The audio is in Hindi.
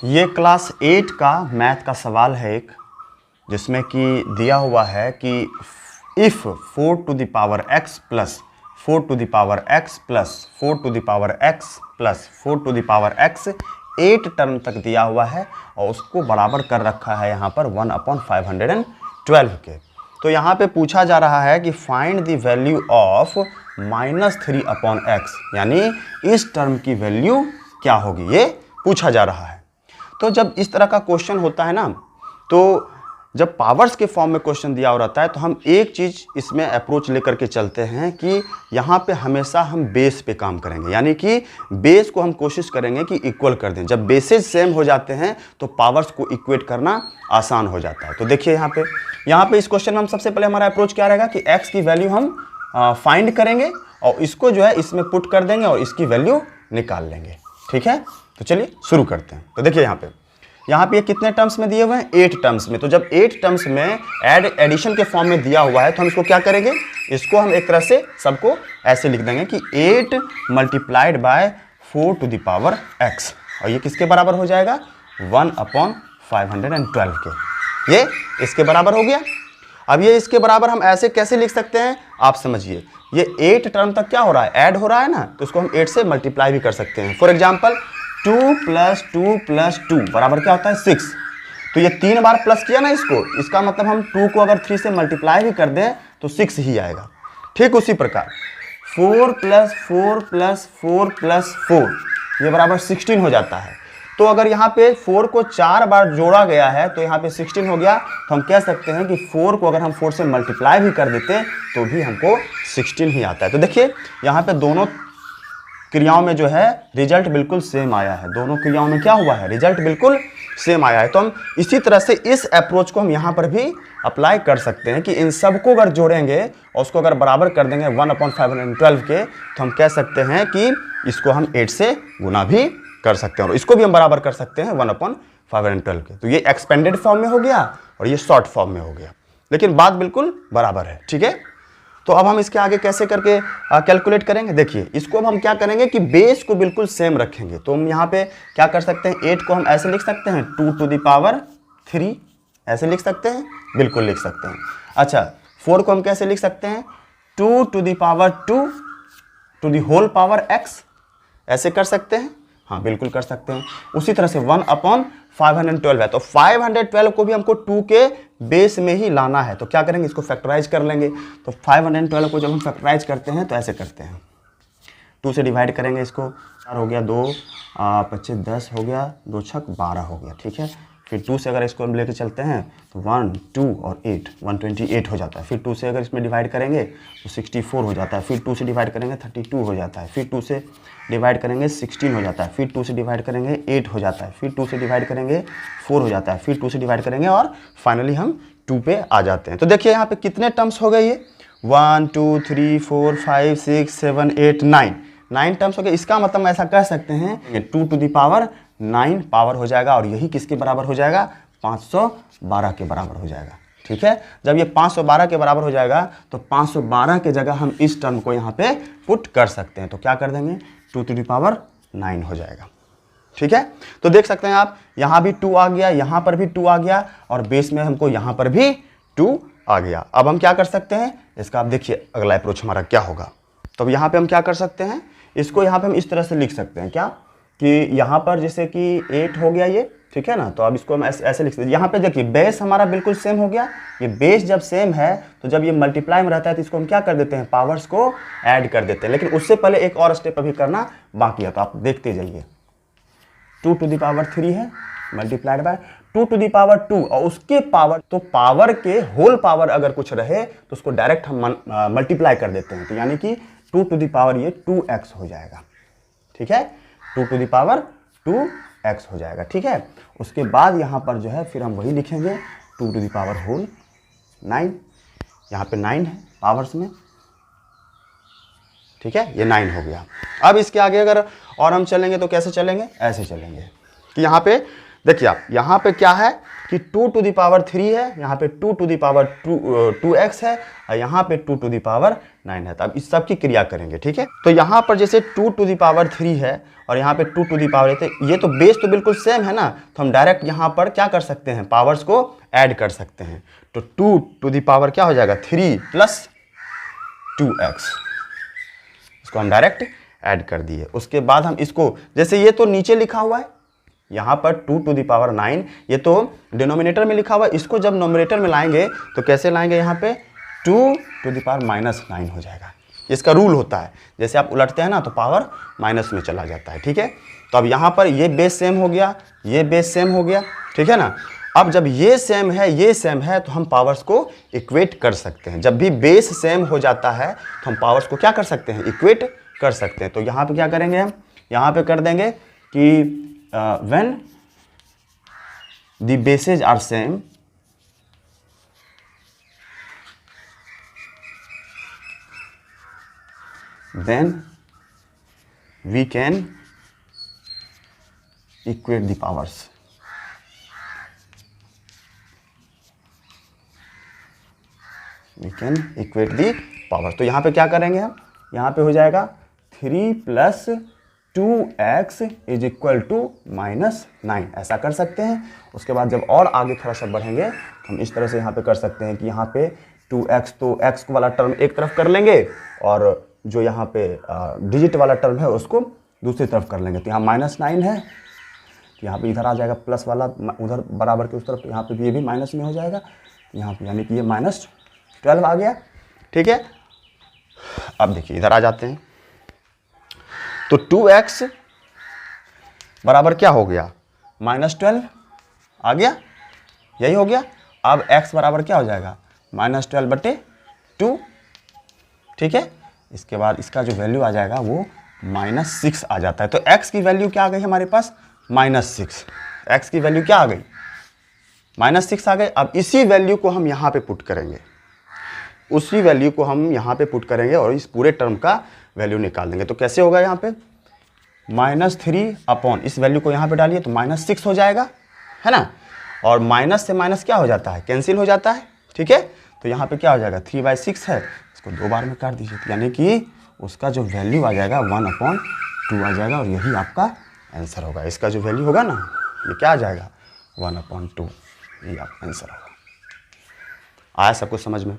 ये क्लास 8 का मैथ का सवाल है एक, जिसमें कि दिया हुआ है कि if 4 to the power x plus 4 to the power x plus 4 to the power x plus 4 to the power x 8 term तक दिया हुआ है और उसको बराबर कर रखा है यहाँ पर 1/512 के। तो यहाँ पे पूछा जा रहा है कि find the value of -3/x, यानी इस टर्म की वैल्यू क्या होगी, ये पूछा जा रहा है। तो जब इस तरह का क्वेश्चन होता है ना, तो जब पावर्स के फॉर्म में क्वेश्चन दिया हो रहता है तो हम एक चीज़ इसमें अप्रोच लेकर के चलते हैं कि यहाँ पे हमेशा हम बेस पे काम करेंगे, यानी कि बेस को हम कोशिश करेंगे कि इक्वल कर दें। जब बेसेज सेम हो जाते हैं तो पावर्स को इक्वेट करना आसान हो जाता है। तो देखिए यहाँ पे इस क्वेश्चन में हम सबसे पहले हमारा अप्रोच क्या रहेगा कि x की वैल्यू हम फाइंड करेंगे और इसको जो है इसमें पुट कर देंगे और इसकी वैल्यू निकाल लेंगे। ठीक है, तो चलिए शुरू करते हैं। तो देखिए यहाँ पे ये कितने टर्म्स में दिए हुए हैं, 8 टर्म्स में। तो जब 8 टर्म्स में एडिशन के फॉर्म में दिया हुआ है तो हम इसको क्या करेंगे, इसको हम एक तरह से सबको ऐसे लिख देंगे कि 8 multiplied by 4 to the power x, और ये किसके बराबर हो जाएगा 1/512 के। ये इसके बराबर हो गया। अब ये इसके बराबर हम ऐसे कैसे लिख सकते हैं आप समझिए, ये 8 टर्म तक क्या हो रहा है, ऐड हो रहा है ना, तो इसको हम 8 से मल्टीप्लाई भी कर सकते हैं। फॉर एग्जाम्पल 2 + 2 + 2 बराबर क्या होता है 6। तो ये 3 बार प्लस किया ना इसको, इसका मतलब हम 2 को अगर 3 से मल्टीप्लाई भी कर दें तो 6 ही आएगा। ठीक उसी प्रकार 4 + 4 + 4 + 4 ये बराबर 16 हो जाता है। तो अगर यहाँ पे 4 को 4 बार जोड़ा गया है तो यहाँ पे 16 हो गया। तो हम कह सकते हैं कि 4 को अगर हम 4 से मल्टीप्लाई भी कर देते तो भी हमको 16 ही आता है। तो देखिए यहाँ पे दोनों क्रियाओं में जो है रिजल्ट बिल्कुल सेम आया है। दोनों क्रियाओं में क्या हुआ है, रिजल्ट बिल्कुल सेम आया है। तो हम इसी तरह से इस अप्रोच को हम यहाँ पर भी अप्लाई कर सकते हैं कि इन सबको अगर जोड़ेंगे और उसको अगर बराबर कर देंगे 1/512 के, तो हम कह सकते हैं कि इसको हम 8 से गुना भी कर सकते हैं और इसको भी हम बराबर कर सकते हैं 1/512 के। तो ये एक्सपेंडेड फॉर्म में हो गया और ये शॉर्ट फॉर्म में हो गया, लेकिन बात बिल्कुल बराबर है। ठीक है, तो अब हम इसके आगे कैसे करके कैलकुलेट करेंगे, देखिए इसको अब हम क्या करेंगे कि बेस को बिल्कुल सेम रखेंगे। तो हम यहाँ पे क्या कर सकते हैं, 8 को हम ऐसे लिख सकते हैं 2 टू द पावर 3, ऐसे लिख सकते हैं, बिल्कुल लिख सकते हैं। अच्छा 4 को हम कैसे लिख सकते हैं 2 to the power 2 to the whole power x, ऐसे कर सकते हैं, हाँ बिल्कुल कर सकते हैं। उसी तरह से 1/512 है, तो 512 को भी हमको 2 के बेस में ही लाना है। तो क्या करेंगे, इसको फैक्टराइज कर लेंगे। तो 512 को जब हम फैक्टराइज करते हैं तो ऐसे करते हैं, 2 से डिवाइड करेंगे इसको, 4 हो गया, 2 25 10 हो गया, 2 छक 12 हो गया। ठीक है, फिर 2 से अगर इसको हम लेके चलते हैं तो 1 2 और 8 128 हो जाता है। फिर 2 से अगर इसमें डिवाइड करेंगे तो 64 हो जाता है। फिर 2 से डिवाइड करेंगे 32 हो जाता है। फिर 2 से डिवाइड करेंगे 16 हो जाता है। फिर 2 से डिवाइड करेंगे 8 हो जाता है। फिर 2 से डिवाइड करेंगे 4 हो जाता है। फिर 2 से डिवाइड करेंगे और फाइनली हम 2 पे आ जाते हैं। तो देखिए यहाँ पे कितने टर्म्स हो गए, ये 1 2 3 4 5 6 7 8 9 टर्म्स हो गए। इसका मतलब ऐसा कह सकते हैं 2 टू द पावर 9 पावर हो जाएगा और यही किसके बराबर हो जाएगा, 512 के बराबर हो जाएगा। ठीक है, जब ये 512 के बराबर हो जाएगा तो 512 के जगह हम इस टर्म को यहाँ पे पुट कर सकते हैं। तो क्या कर देंगे 2 टू द पावर 9 हो जाएगा। ठीक है, तो देख सकते हैं आप यहाँ भी 2 आ गया, यहाँ पर भी 2 आ गया और बेस में हमको यहाँ पर भी 2 आ गया। अब हम क्या कर सकते हैं, इसका आप देखिए अगला अप्रोच हमारा क्या होगा। तो यहाँ पे हम क्या कर सकते हैं, इसको यहाँ पे हम इस तरह से लिख सकते हैं क्या कि यहाँ पर जैसे कि 8 हो गया ये, ठीक है ना। तो अब इसको हम ऐसे लिख सकते हैं। यहाँ पे देखिए बेस हमारा बिल्कुल सेम हो गया। ये बेस जब सेम है तो जब ये मल्टीप्लाई में रहता है तो इसको हम क्या कर देते हैं, पावर्स को ऐड कर देते हैं। लेकिन उससे पहले एक और स्टेप अभी करना बाकी है, तो आप देखते जाइए। 2 टू द पावर 3 है multiplied by 2 to the power 2 और उसके पावर, तो पावर के होल पावर अगर कुछ रहे तो उसको डायरेक्ट हम मल्टीप्लाई कर देते हैं। तो यानी कि 2 टू द पावर ये 2x हो जाएगा। ठीक है, 2 टू द पावर 2x हो जाएगा। ठीक है, उसके बाद यहाँ पर जो है फिर हम वही लिखेंगे 2 टू द पावर होल 9, यहाँ पे 9 है पावर्स में। ठीक है, ये 9 हो गया। अब इसके आगे अगर और हम चलेंगे तो कैसे चलेंगे, ऐसे चलेंगे कि यहाँ पे देखिए आप, यहाँ पे क्या है कि 2 टू द पावर 3 है, यहाँ पे 2 टू द पावर 2x है और यहाँ पे 2 टू द पावर 9 है। तो अब इस सब की क्रिया करेंगे, ठीक है। तो यहाँ पर जैसे 2 टू द पावर 3 है और यहाँ पे 2 टू द पावर 8 है, ये तो बेस तो बिल्कुल सेम है ना, तो हम डायरेक्ट यहाँ पर क्या कर सकते हैं, पावर्स को ऐड कर सकते हैं। तो 2 टू द पावर क्या हो जाएगा 3 प्लस 2x, इसको हम डायरेक्ट ऐड कर दिए। उसके बाद हम इसको, जैसे ये तो नीचे लिखा हुआ है यहाँ पर 2 टू द पावर 9, ये तो डिनोमिनेटर में लिखा हुआ है, इसको जब नोमिनेटर में लाएंगे तो कैसे लाएंगे, यहाँ पे 2 टू द पावर -9 हो जाएगा। इसका रूल होता है, जैसे आप उलटते हैं ना तो पावर माइनस में चला जाता है, ठीक है। तो अब यहाँ पर ये बेस सेम हो गया, ये बेस सेम हो गया, ठीक है ना। अब जब ये सेम है, ये सेम है, तो हम पावर्स को इक्वेट कर सकते हैं। जब भी बेस सेम हो जाता है तो हम पावर्स को क्या कर सकते हैं, इक्वेट कर सकते हैं। तो यहाँ पे क्या करेंगे हम, यहाँ पे कर देंगे कि when the bases are same, then we can equate the powers. We can equate the powers. तो यहाँ पे क्या करेंगे हम, यहाँ पे हो जाएगा 3 plus 2x is equal to -9, ऐसा कर सकते हैं। उसके बाद जब और आगे थोड़ा सा बढ़ेंगे तो हम इस तरह से यहाँ पे कर सकते हैं कि यहाँ पे 2x, तो x वाला टर्म एक तरफ कर लेंगे और जो यहाँ पे डिजिट वाला टर्म है उसको दूसरी तरफ कर लेंगे। तो यहाँ -9 है, तो यहाँ पे इधर आ जाएगा प्लस वाला, उधर बराबर के उस तरफ, यहाँ पे भी ये भी माइनस में हो जाएगा। तो यहाँ पे यानी कि ये -12 आ गया, ठीक है। अब देखिए इधर आ जाते हैं, तो 2x बराबर क्या हो गया, -12 आ गया, यही हो गया। अब x बराबर क्या हो जाएगा, -12/2, ठीक है। इसके बाद इसका जो वैल्यू आ जाएगा वो -6 आ जाता है। तो x की वैल्यू क्या आ गई हमारे पास, -6। x की वैल्यू क्या आ गई, -6 आ गई। अब इसी वैल्यू को हम यहाँ पे पुट करेंगे, उसी वैल्यू को हम यहाँ पे पुट करेंगे और इस पूरे टर्म का वैल्यू निकाल देंगे। तो कैसे होगा, यहाँ पे -3 अपॉन इस वैल्यू को यहाँ पे डालिए तो -6 हो जाएगा, है ना। और माइनस से माइनस क्या हो जाता है, कैंसिल हो जाता है, ठीक है। तो यहाँ पे क्या हो जाएगा, 3/6 है, इसको 2 बार में काट दीजिए, यानी कि उसका जो वैल्यू आ जाएगा 1/2 आ जाएगा और यही आपका आंसर होगा। इसका जो वैल्यू होगा ना, ये क्या आ जाएगा 1/2, ये आपका आंसर होगा। आया सब कुछ समझ में।